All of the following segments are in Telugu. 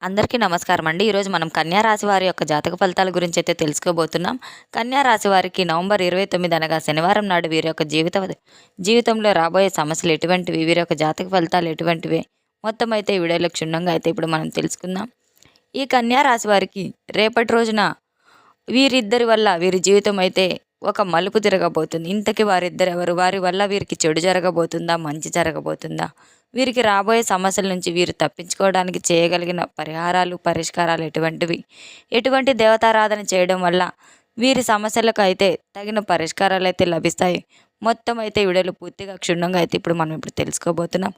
అందరికీ నమస్కారం అండి. ఈరోజు మనం కన్యా రాశి వారి యొక్క జాతక ఫలితాల గురించి అయితే తెలుసుకోబోతున్నాం. కన్యా రాశి వారికి నవంబర్ 29 అనగా శనివారం నాడు వీరి యొక్క జీవితంలో రాబోయే సమస్యలు ఎటువంటివి, వీరి యొక్క జాతక ఫలితాలు ఎటువంటివి, మొత్తం అయితే ఈ వీడియోలో క్షుణ్ణంగా అయితే ఇప్పుడు మనం తెలుసుకుందాం. ఈ కన్యా రాశి వారికి రేపటి రోజున వీరిద్దరి వల్ల వీరి జీవితం అయితే ఒక మలుపు తిరగబోతుంది. ఇంతకీ వారిద్దరు ఎవరు? వారి వల్ల వీరికి చెడు జరగబోతుందా, మంచి జరగబోతుందా? వీరికి రాబోయే సమస్యల నుంచి వీరు తప్పించుకోవడానికి చేయగలిగిన పరిష్కారాలు ఎటువంటివి? ఎటువంటి దేవతారాధన చేయడం వల్ల వీరి సమస్యలకు అయితే తగిన పరిష్కారాలు అయితే లభిస్తాయి? మొత్తం అయితే వీడియోలో పూర్తిగా క్షుణ్ణంగా అయితే ఇప్పుడు తెలుసుకోబోతున్నాం.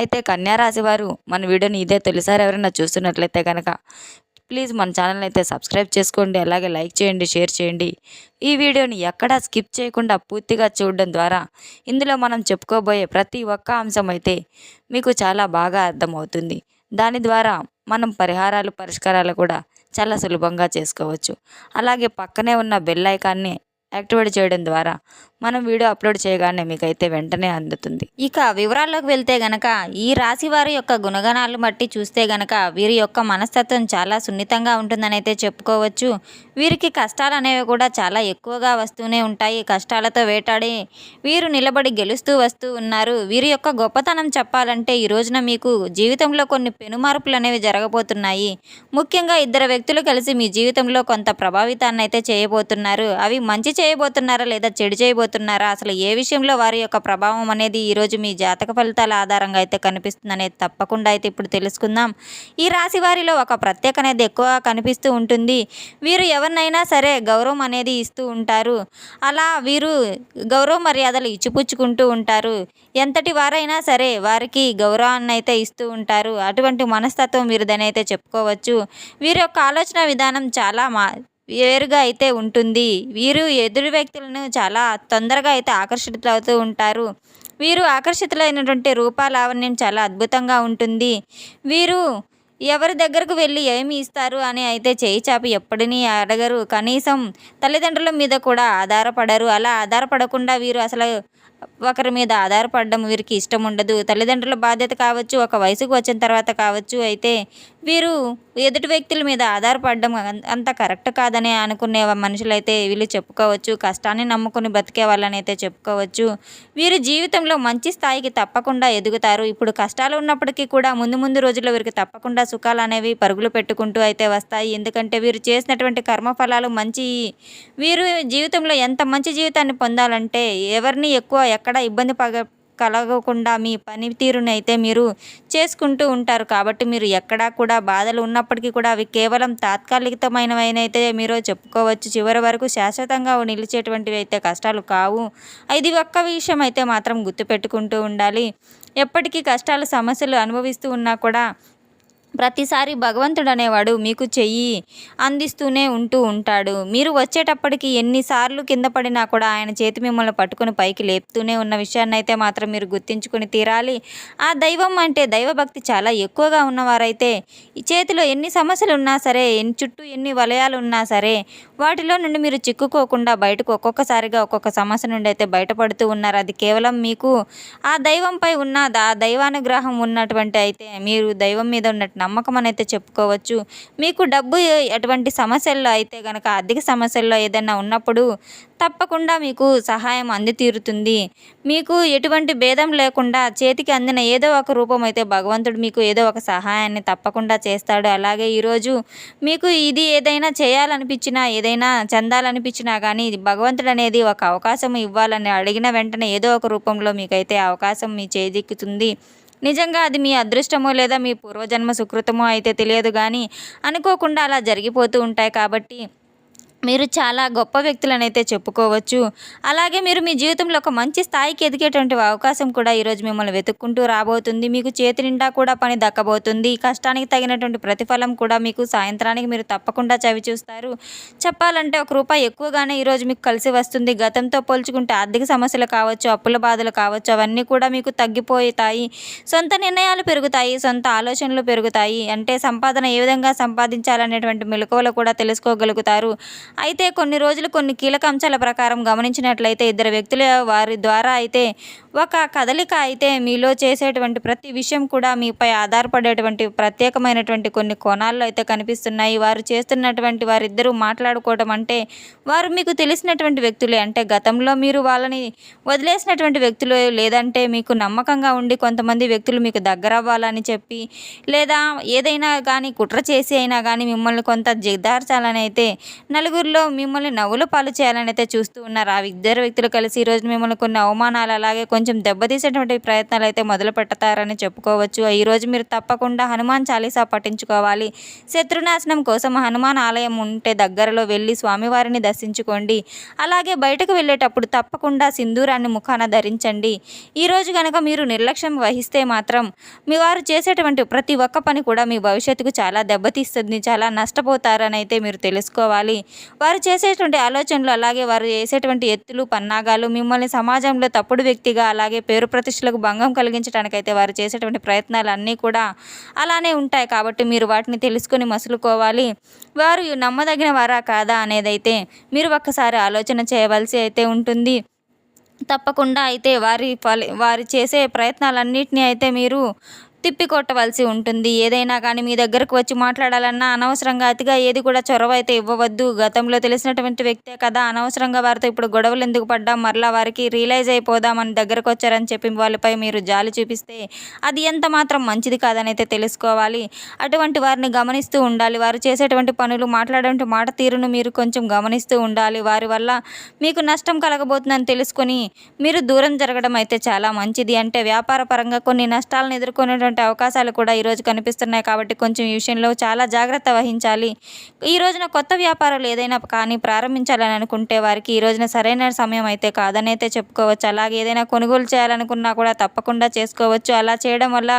అయితే కన్యా రాశి వారు మన వీడియోని ఇదే తొలిసారి ఎవరైనా చూస్తున్నట్లయితే కనుక ప్లీజ్ మన ఛానల్ని అయితే సబ్స్క్రైబ్ చేసుకోండి. అలాగే లైక్ చేయండి, షేర్ చేయండి. ఈ వీడియోని ఎక్కడా స్కిప్ చేయకుండా పూర్తిగా చూడడం ద్వారా ఇందులో మనం చెప్పుకోబోయే ప్రతి ఒక్క అంశం అయితే మీకు చాలా బాగా అర్థమవుతుంది. దాని ద్వారా మనం పరిష్కారాలు కూడా చాలా సులభంగా చేసుకోవచ్చు. అలాగే పక్కనే ఉన్న బెల్ ఐకాన్ని యాక్టివేట్ చేయడం ద్వారా మనం వీడియో అప్లోడ్ చేయగానే మీకైతే వెంటనే అందుతుంది. ఇక వివరాల్లోకి వెళ్తే గనక ఈ రాశి వారి యొక్క గుణగణాలు బట్టి చూస్తే గనక వీరి యొక్క మనస్తత్వం చాలా సున్నితంగా ఉంటుందని అయితే చెప్పుకోవచ్చు. వీరికి కష్టాలు అనేవి కూడా చాలా ఎక్కువగా వస్తూనే ఉంటాయి. కష్టాలతో వేటాడి వీరు నిలబడి గెలుస్తూ వస్తూ ఉన్నారు. వీరి యొక్క గొప్పతనం చెప్పాలంటే ఈ రోజున మీకు జీవితంలో కొన్ని పెనుమార్పులు అనేవి జరగబోతున్నాయి. ముఖ్యంగా ఇద్దరు వ్యక్తులు కలిసి మీ జీవితంలో కొంత ప్రభావితాన్ని అయితే చేయబోతున్నారు. అవి మంచి చేయబోతున్నారా లేదా చెడు చేయబోతున్నారా, అసలు ఏ విషయంలో వారి యొక్క ప్రభావం అనేది ఈరోజు మీ జాతక ఫలితాల ఆధారంగా అయితే కనిపిస్తుంది అనేది తప్పకుండా అయితే ఇప్పుడు తెలుసుకుందాం. ఈ రాశి వారిలో ఒక ప్రత్యేక అనేది ఎక్కువగా కనిపిస్తూ ఉంటుంది. వీరు ఎవరినైనా సరే గౌరవం అనేది ఇస్తూ ఉంటారు. అలా వీరు గౌరవ మర్యాదలు ఇచ్చిపుచ్చుకుంటూ ఉంటారు. ఎంతటి వారైనా సరే వారికి గౌరవాన్ని అయితే ఇస్తూ ఉంటారు. అటువంటి మనస్తత్వం వీరిదని అయితే చెప్పుకోవచ్చు. వీరి యొక్క ఆలోచన విధానం చాలా వేరుగా అయితే ఉంటుంది. వీరు ఎదురు వ్యక్తులను చాలా తొందరగా అయితే ఆకర్షితులవుతూ ఉంటారు. వీరు ఆకర్షితులైనటువంటి రూపాలావణ్యం చాలా అద్భుతంగా ఉంటుంది. వీరు ఎవరి దగ్గరకు వెళ్ళి ఏమి ఇస్తారు అని అయితే చేయి చాపి ఎప్పటినీ అడగరు. కనీసం తల్లిదండ్రుల మీద కూడా ఆధారపడరు. అలా ఆధారపడకుండా వీరు అసలు ఒకరి మీద ఆధారపడడం వీరికి ఇష్టం ఉండదు. తల్లిదండ్రుల బాధ్యత కావచ్చు, ఒక వయసుకు వచ్చిన తర్వాత కావచ్చు, అయితే వీరు ఎదుటి వ్యక్తుల మీద ఆధారపడడం అంత కరెక్ట్ కాదని అనుకునే మనుషులైతే వీళ్ళు చెప్పుకోవచ్చు. కష్టాన్ని నమ్ముకుని బతికే వాళ్ళని అయితే చెప్పుకోవచ్చు. వీరు జీవితంలో మంచి స్థాయికి తప్పకుండా ఎదుగుతారు. ఇప్పుడు కష్టాలు ఉన్నప్పటికీ కూడా ముందు ముందు రోజుల్లో వీరికి తప్పకుండా సుఖాలు అనేవి పరుగులు పెట్టుకుంటూ అయితే వస్తాయి. ఎందుకంటే వీరు చేసినటువంటి కర్మఫలాలు వీరు జీవితంలో ఎంత మంచి జీవితాన్ని పొందాలంటే ఎవరిని ఎక్కువ ఎక్కడ ఇబ్బంది కలగకుండా మీ పనితీరుని అయితే మీరు చేసుకుంటూ ఉంటారు. కాబట్టి మీరు ఎక్కడా కూడా బాధలు ఉన్నప్పటికీ కూడా అవి కేవలం తాత్కాలికమైనవైతే మీరు చెప్పుకోవచ్చు. చివరి వరకు శాశ్వతంగా నిలిచేటువంటివి అయితే కష్టాలు కావు. ఇది ఒక్క విషయం అయితే మాత్రం గుర్తుపెట్టుకుంటూ ఉండాలి. ఎప్పటికీ కష్టాలు సమస్యలు అనుభవిస్తూ ఉన్నా కూడా ప్రతిసారి భగవంతుడు అనేవాడు మీకు చెయ్యి అందిస్తూనే ఉంటాడు. మీరు వచ్చేటప్పటికి ఎన్నిసార్లు కింద పడినా కూడా ఆయన చేతి మిమ్మల్ని పట్టుకుని పైకి లేపుతూనే ఉన్న విషయాన్ని అయితే మాత్రం మీరు గుర్తించుకుని తీరాలి. ఆ దైవం అంటే దైవభక్తి చాలా ఎక్కువగా ఉన్నవారైతే ఈ చేతిలో ఎన్ని సమస్యలు ఉన్నా సరే, చుట్టూ ఎన్ని వలయాలు ఉన్నా సరే వాటిలో నుండి మీరు చిక్కుకోకుండా బయటకు ఒక్కొక్కసారిగా ఒక్కొక్క సమస్య నుండి అయితే బయటపడుతూ ఉన్నారు. అది కేవలం మీకు ఆ దైవంపై ఉన్న దైవానుగ్రహం ఉన్నటువంటి అయితే మీరు దైవం మీద ఉన్నట్టు నమ్మకం అని అయితే చెప్పుకోవచ్చు. మీకు డబ్బు ఎటువంటి సమస్యల్లో అయితే కనుక ఆర్థిక సమస్యల్లో ఏదైనా ఉన్నప్పుడు తప్పకుండా మీకు సహాయం తీరుతుంది. మీకు ఎటువంటి భేదం లేకుండా చేతికి అందిన ఏదో ఒక రూపం అయితే భగవంతుడు మీకు ఏదో ఒక సహాయాన్ని తప్పకుండా చేస్తాడు. అలాగే ఈరోజు మీకు ఇది ఏదైనా చేయాలనిపించినా, ఏదైనా చెందాలనిపించినా కానీ భగవంతుడు అనేది ఒక అవకాశం ఇవ్వాలని అడిగిన వెంటనే ఏదో ఒక రూపంలో మీకైతే అవకాశం మీ చేజిక్కుతుంది. నిజంగా అది మీ అదృష్టమో లేదా మీ పూర్వజన్మ సుకృతమో అయితే తెలియదు, కానీ అనుకోకుండా అలా జరిగిపోతూ ఉంటాయి. కాబట్టి మీరు చాలా గొప్ప వ్యక్తులనైతే చెప్పుకోవచ్చు. అలాగే మీరు మీ జీవితంలో ఒక మంచి స్థాయికి ఎదిగేటువంటి అవకాశం కూడా ఈరోజు మిమ్మల్ని వెతుక్కుంటూ రాబోతుంది. మీకు చేతి నిండా కూడా పని దక్కబోతుంది. కష్టానికి తగినటువంటి ప్రతిఫలం కూడా మీకు సాయంత్రానికి మీరు తప్పకుండా చవి చూస్తారు. చెప్పాలంటే ₹1 ఎక్కువగానే ఈరోజు మీకు కలిసి వస్తుంది. గతంతో పోల్చుకుంటే ఆర్థిక సమస్యలు కావచ్చు, అప్పుల బాధలు కావచ్చు, అవన్నీ కూడా మీకు తగ్గిపోతాయి. సొంత నిర్ణయాలు పెరుగుతాయి, సొంత ఆలోచనలు పెరుగుతాయి. అంటే సంపాదన ఏ విధంగా సంపాదించాలనేటువంటి మెలకువలు కూడా తెలుసుకోగలుగుతారు. అయితే కొన్ని రోజులు కొన్ని కీలక అంశాల ప్రకారం గమనించినట్లయితే ఇద్దరు వ్యక్తుల వారి ద్వారా అయితే ఒక కదలిక అయితే మీలో చేసేటువంటి ప్రతి విషయం కూడా మీపై ఆధారపడేటువంటి ప్రత్యేకమైనటువంటి కొన్ని కోణాల్లో అయితే కనిపిస్తున్నాయి. వారు చేస్తున్నటువంటి వారిద్దరూ మాట్లాడుకోవడం అంటే వారు మీకు తెలిసినటువంటి వ్యక్తులే. అంటే గతంలో మీరు వాళ్ళని వదిలేసినటువంటి వ్యక్తులు, లేదంటే మీకు నమ్మకంగా ఉండి కొంతమంది వ్యక్తులు మీకు దగ్గరవ్వాలని చెప్పి, లేదా ఏదైనా కానీ కుట్ర చేసి అయినా కానీ మిమ్మల్ని కొంత జిగదార్చాలని అయితే నలుగురిలో మిమ్మల్ని నవ్వుల పాలు చేయాలని అయితే చూస్తూ ఉన్నారు. ఆ ఇద్దరు వ్యక్తులు కలిసి ఈరోజు మిమ్మల్ని కొన్ని అవమానాలు అలాగే కొంచెం దెబ్బతీసేటువంటి ప్రయత్నాలు అయితే మొదలు పెడతారని చెప్పుకోవచ్చు. ఈరోజు మీరు తప్పకుండా హనుమాన్ చాలీసా పఠించుకోవాలి. శత్రునాశనం కోసం హనుమాన్ ఆలయం ఉంటే దగ్గరలో వెళ్ళి స్వామివారిని దర్శించుకోండి. అలాగే బయటకు వెళ్ళేటప్పుడు తప్పకుండా సింధూరాన్ని ముఖాన ధరించండి. ఈరోజు కనుక మీరు నిర్లక్ష్యం వహిస్తే మాత్రం మీ వారు చేసేటువంటి ప్రతి ఒక్క పని కూడా మీ భవిష్యత్తుకు చాలా దెబ్బతీస్తుంది, చాలా నష్టపోతారని అయితే మీరు తెలుసుకోవాలి. వారు చేసేటువంటి ఆలోచనలు అలాగే వారు చేసేటువంటి ఎత్తులు పన్నాగాలు మిమ్మల్ని సమాజంలో తప్పుడు వ్యక్తిగా అలాగే పేరు ప్రతిష్టలకు భంగం కలిగించడానికైతే వారు చేసేటువంటి ప్రయత్నాలు అన్నీ కూడా అలానే ఉంటాయి. కాబట్టి మీరు వాటిని తెలుసుకొని మసులుకోవాలి. వారు నమ్మదగిన వారా కాదా అనేదైతే మీరు ఒక్కసారి ఆలోచన చేయవలసి అయితే ఉంటుంది. తప్పకుండా అయితే వారి చేసే ప్రయత్నాలన్నిటినీ అయితే మీరు తిప్పికొట్టవలసి ఉంటుంది. ఏదైనా కానీ మీ దగ్గరకు వచ్చి మాట్లాడాలన్నా అనవసరంగా అతిగా ఏది కూడా చొరవ అయితే ఇవ్వవద్దు. గతంలో తెలిసినటువంటి వ్యక్తే కదా, అనవసరంగా వారితో ఇప్పుడు గొడవలు ఎందుకు పడ్డాం, మరలా వారికి రియలైజ్ అయిపోదామని దగ్గరకు వచ్చారని చెప్పి వాళ్ళపై మీరు జాలి చూపిస్తే అది ఎంత మాత్రం మంచిది కాదని అయితే తెలుసుకోవాలి. అటువంటి వారిని గమనిస్తూ ఉండాలి. వారు చేసేటువంటి పనులు, మాట్లాడేటువంటి మాట తీరును మీరు కొంచెం గమనిస్తూ ఉండాలి. వారి వల్ల మీకు నష్టం కలగబోతుందని తెలుసుకొని మీరు దూరం జరగడం అయితే చాలా మంచిది. అంటే వ్యాపార పరంగా కొన్ని నష్టాలను ఎదుర్కొనేటువంటి అవకాశాలు కూడా ఈరోజు కనిపిస్తున్నాయి. కాబట్టి కొంచెం ఈ విషయంలో చాలా జాగ్రత్త వహించాలి. ఈ రోజున కొత్త వ్యాపారాలు ఏదైనా కానీ ప్రారంభించాలని అనుకుంటే వారికి ఈ రోజున సరైన సమయం అయితే కాదని అయితే చెప్పుకోవచ్చు. అలాగే ఏదైనా కొనుగోలు చేయాలనుకున్నా కూడా తప్పకుండా చేసుకోవచ్చు. అలా చేయడం వల్ల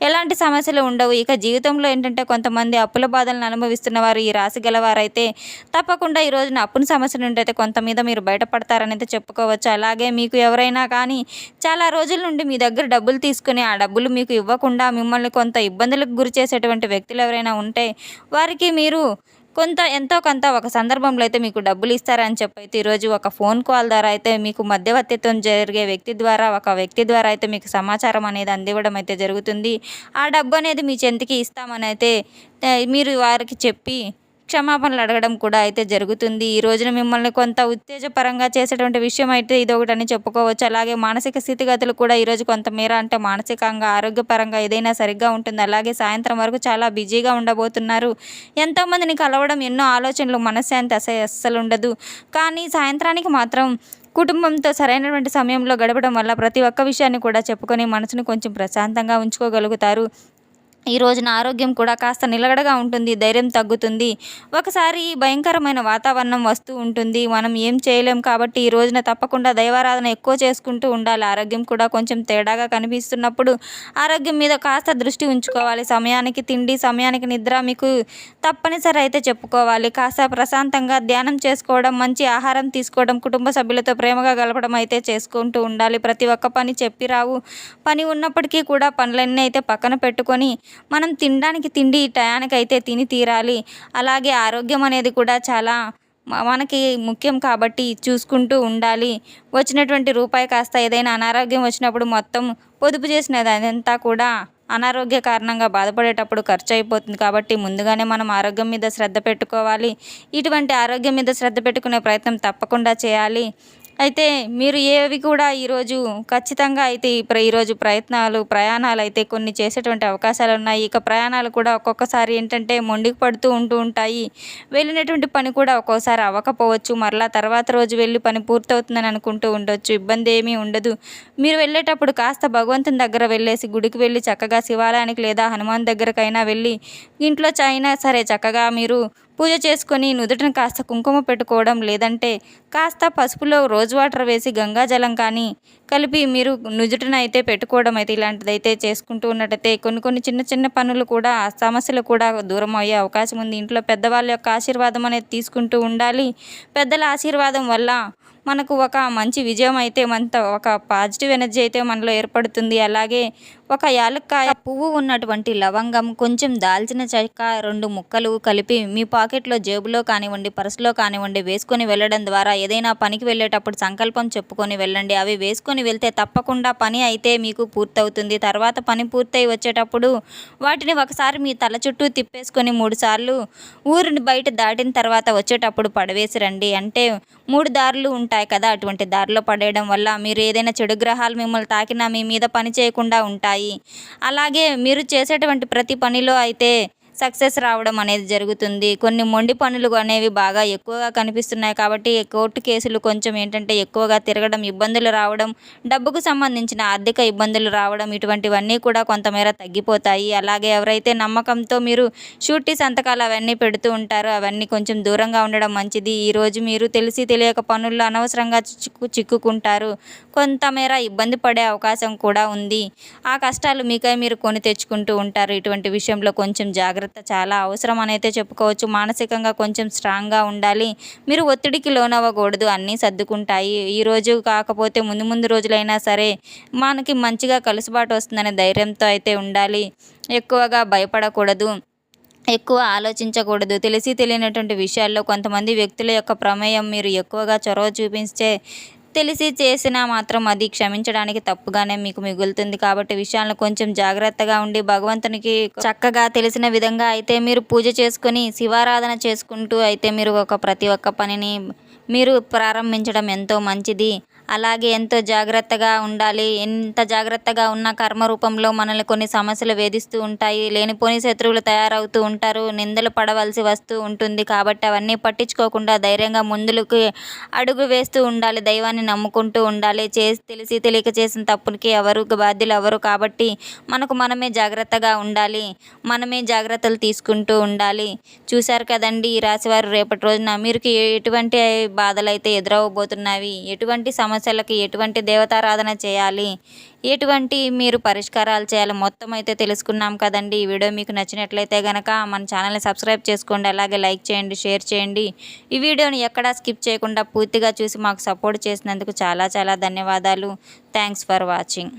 ఎలాంటి సమస్యలు ఉండవు. ఇక జీవితంలో ఏంటంటే కొంతమంది అప్పుల బాధలను అనుభవిస్తున్న వారు, ఈ రాశి గలవారైతే తప్పకుండా ఈ రోజున అప్పుల సమస్య నుండి అయితే కొంత మీద మీరు బయటపడతారని అయితే చెప్పుకోవచ్చు. అలాగే మీకు ఎవరైనా కానీ చాలా రోజుల నుండి మీ దగ్గర డబ్బులు తీసుకుని ఆ డబ్బులు మీకు ఇవ్వకుండా మిమ్మల్ని కొంత ఇబ్బందులకు గురి చేసేటువంటి వ్యక్తులు ఎవరైనా ఉంటే వారికి మీరు ఎంతో కొంత ఒక సందర్భంలో అయితే మీకు డబ్బులు ఇస్తారని చెప్పైతే ఈరోజు ఒక ఫోన్ కాల్ ద్వారా అయితే మీకు మధ్యవర్తిత్వం జరిగే ఒక వ్యక్తి ద్వారా అయితే మీకు సమాచారం అనేది అందివ్వడం అయితే జరుగుతుంది. ఆ డబ్బు అనేది మీ చెంతికి ఇస్తామని అయితే మీరు వారికి చెప్పి క్షమాపణలు అడగడం కూడా అయితే జరుగుతుంది. ఈ రోజున మిమ్మల్ని కొంత ఉత్తేజపరంగా చేసేటువంటి విషయం అయితే ఇదొకటని చెప్పుకోవచ్చు. అలాగే మానసిక స్థితిగతులు కూడా ఈరోజు కొంతమేర అంటే మానసికంగా ఆరోగ్యపరంగా ఏదైనా సరిగ్గా ఉంటుంది. అలాగే సాయంత్రం వరకు చాలా బిజీగా ఉండబోతున్నారు. ఎంతోమందిని కలవడం, ఎన్నో ఆలోచనలు, మనశ్శాంతి అస్సలు ఉండదు. కానీ సాయంత్రానికి మాత్రం కుటుంబంతో సరైనటువంటి సమయంలో గడపడం వల్ల ప్రతి ఒక్క విషయాన్ని కూడా చెప్పుకొని మనసును కొంచెం ప్రశాంతంగా ఉంచుకోగలుగుతారు. ఈ రోజున ఆరోగ్యం కూడా కాస్త నిలకడగా ఉంటుంది. ధైర్యం తగ్గుతుంది. ఒకసారి భయంకరమైన వాతావరణం వస్తూ ఉంటుంది. మనం ఏం చేయలేం. కాబట్టి ఈ రోజున తప్పకుండా దైవారాధన ఎక్కువ చేసుకుంటూ ఉండాలి. ఆరోగ్యం కూడా కొంచెం తేడాగా కనిపిస్తున్నప్పుడు ఆరోగ్యం మీద కాస్త దృష్టి ఉంచుకోవాలి. సమయానికి తిండి, సమయానికి నిద్ర మీకు తప్పనిసరి అయితే చెప్పుకోవాలి. కాస్త ప్రశాంతంగా ధ్యానం చేసుకోవడం, మంచి ఆహారం తీసుకోవడం, కుటుంబ సభ్యులతో ప్రేమగా గలపడం అయితే చేసుకుంటూ ఉండాలి. ప్రతి ఒక్క పని చెప్పిరావు. పని ఉన్నప్పటికీ కూడా పనులన్నీ అయితే పక్కన పెట్టుకొని మనం తినడానికి తిండి టయానికి అయితే తిని తీరాలి. అలాగే ఆరోగ్యం అనేది కూడా చాలా మనకి ముఖ్యం కాబట్టి చూసుకుంటూ ఉండాలి. వచ్చినటువంటి రూపాయి కాస్త ఏదైనా అనారోగ్యం వచ్చినప్పుడు మొత్తం పొదుపు చేసినది అదంతా కూడా అనారోగ్య కారణంగా బాధపడేటప్పుడు ఖర్చు అయిపోతుంది. కాబట్టి ముందుగానే మనం ఆరోగ్యం మీద శ్రద్ధ పెట్టుకోవాలి. ఇటువంటి ఆరోగ్యం మీద శ్రద్ధ పెట్టుకునే ప్రయత్నం తప్పకుండా చేయాలి. అయితే మీరు ఏవి కూడా ఈరోజు ఖచ్చితంగా అయితే ఈరోజు ప్రయాణాలు అయితే కొన్ని చేసేటువంటి అవకాశాలు ఉన్నాయి. ఇక ప్రయాణాలు కూడా ఒక్కొక్కసారి ఏంటంటే మొండికి పడుతూ ఉంటాయి. వెళ్ళినటువంటి పని కూడా ఒక్కోసారి అవ్వకపోవచ్చు. మరలా తర్వాత రోజు వెళ్ళి పని పూర్తవుతుందని అనుకుంటూ ఉండొచ్చు. ఇబ్బంది ఏమీ ఉండదు. మీరు వెళ్ళేటప్పుడు కాస్త భగవంతుని దగ్గర వెళ్ళేసి గుడికి వెళ్ళి చక్కగా శివాలయానికి లేదా హనుమాన్ దగ్గరకైనా వెళ్ళి ఇంట్లో అయినా సరే చక్కగా మీరు పూజ చేసుకొని నుదుటిన కాస్త కుంకుమ పెట్టుకోవడం, లేదంటే కాస్త పసుపులో రోజ్ వాటర్ వేసి గంగాజలం కానీ కలిపి మీరు నుదుటిన అయితే పెట్టుకోవడం అయితే ఇలాంటిదైతే చేసుకుంటూ ఉన్నట్టయితే కొన్ని చిన్న చిన్న పనులు కూడా సమస్యలు కూడా దూరం అయ్యే అవకాశం ఉంది. ఇంట్లో పెద్దవాళ్ళ యొక్క ఆశీర్వాదం అనేది తీసుకుంటూ ఉండాలి. పెద్దల ఆశీర్వాదం వల్ల మనకు ఒక మంచి విజయం అయితే ఒక పాజిటివ్ ఎనర్జీ అయితే మనలో ఏర్పడుతుంది. అలాగే ఒక యాలక్కాయ పువ్వు ఉన్నటువంటి లవంగం, కొంచెం దాల్చిన చెక్క 2 ముక్కలు కలిపి మీ పాకెట్లో జేబులో కానివ్వండి, పర్సులో కానివ్వండి వేసుకొని వెళ్ళడం ద్వారా ఏదైనా పనికి వెళ్ళేటప్పుడు సంకల్పం చెప్పుకొని వెళ్ళండి. అవి వేసుకొని వెళ్తే తప్పకుండా పని అయితే మీకు పూర్తవుతుంది. తర్వాత పని పూర్తయి వచ్చేటప్పుడు వాటిని ఒకసారి మీ తల చుట్టూ తిప్పేసుకొని 3 సార్లు ఊరిని బయట దాటిన తర్వాత వచ్చేటప్పుడు పడవేసి రండి. అంటే 3 దారులు ఉంటాయి కదా, అటువంటి దారిలో పడేయడం వల్ల మీరు ఏదైనా చెడు గ్రహాలు మిమ్మల్ని తాకినా మీ మీద పని చేయకుండా ఉంటాయి. అలాగే మీరు చేసేటువంటి ప్రతి పనిలో అయితే సక్సెస్ రావడం అనేది జరుగుతుంది. కొన్ని మొండి పనులు అనేవి బాగా ఎక్కువగా కనిపిస్తున్నాయి కాబట్టి కోర్టు కేసులు కొంచెం ఏంటంటే ఎక్కువగా తిరగడం, ఇబ్బందులు రావడం, డబ్బుకు సంబంధించిన ఆర్థిక ఇబ్బందులు రావడం, ఇటువంటివన్నీ కూడా కొంతమేర తగ్గిపోతాయి. అలాగే ఎవరైతే నమ్మకంతో మీరు షూరిటీ సంతకాలు అవన్నీ పెడుతూ ఉంటారో అవన్నీ కొంచెం దూరంగా ఉండడం మంచిది. ఈరోజు మీరు తెలిసి తెలియక పనుల్లో అనవసరంగా చిక్కుకుంటారు. కొంతమేర ఇబ్బంది పడే అవకాశం కూడా ఉంది. ఆ కష్టాలు మీకై మీరు కొని తెచ్చుకుంటూ ఉంటారు. ఇటువంటి విషయంలో కొంచెం జాగ్రత్త చాలా అవసరం అనైతే చెప్పుకోవచ్చు. మానసికంగా కొంచెం స్ట్రాంగ్గా ఉండాలి. మీరు ఒత్తిడికి లోనవ్వకూడదు. అన్నీ సర్దుకుంటాయి. ఈరోజు కాకపోతే ముందు ముందు రోజులైనా సరే మనకి మంచిగా కలుసుబాటు వస్తుందనే ధైర్యంతో అయితే ఉండాలి. ఎక్కువగా భయపడకూడదు, ఎక్కువ ఆలోచించకూడదు. తెలిసి తెలియనటువంటి విషయాల్లో కొంతమంది వ్యక్తుల యొక్క ప్రమేయం మీరు ఎక్కువగా చొరవ చూపిస్తే తెలిసి చేసినా మాత్రం అది క్షమించడానికి తప్పుగానే మీకు మిగులుతుంది. కాబట్టి విషయాలను కొంచెం జాగ్రత్తగా ఉండి భగవంతునికి చక్కగా తెలిసిన విధంగా అయితే మీరు పూజ చేసుకొని శివారాధన చేసుకుంటూ అయితే మీరు ప్రతి ఒక్క పనిని మీరు ప్రారంభించడం ఎంతో మంచిది. అలాగే ఎంతో జాగ్రత్తగా ఉండాలి. ఎంత జాగ్రత్తగా ఉన్న కర్మ రూపంలో మనల్ని కొన్ని సమస్యలు వేధిస్తూ ఉంటాయి. లేనిపోని శత్రువులు తయారవుతూ ఉంటారు. నిందలు పడవలసి వస్తూ ఉంటుంది. కాబట్టి అవన్నీ పట్టించుకోకుండా ధైర్యంగా ముందుకు అడుగు వేస్తూ ఉండాలి. దైవాన్ని నమ్ముకుంటూ ఉండాలి. తెలిసి తెలియక చేసిన తప్పుకి ఎవరు బాధ్యులు అవ్వరు. కాబట్టి మనమే జాగ్రత్తగా ఉండాలి. మనమే జాగ్రత్తలు తీసుకుంటూ ఉండాలి. చూశారు కదండి ఈ రాశివారు రేపటి రోజున మీరు ఎటువంటి బాధలు అయితే ఎదురవబోతున్నవి, ఎటువంటి సమస్యలకి ఎటువంటి దేవతారాధన చేయాలి, ఎటువంటి మీరు పరిష్కారాలు చేయాలి మొత్తం అయితే తెలుసుకున్నాం కదండి. ఈ వీడియో మీకు నచ్చినట్లయితే కనుక మన ఛానల్ని సబ్స్క్రైబ్ చేసుకోండి. అలాగే లైక్ చేయండి, షేర్ చేయండి. ఈ వీడియోని ఎక్కడా స్కిప్ చేయకుండా పూర్తిగా చూసి మాకు సపోర్ట్ చేసినందుకు చాలా చాలా ధన్యవాదాలు. Thanks for watching.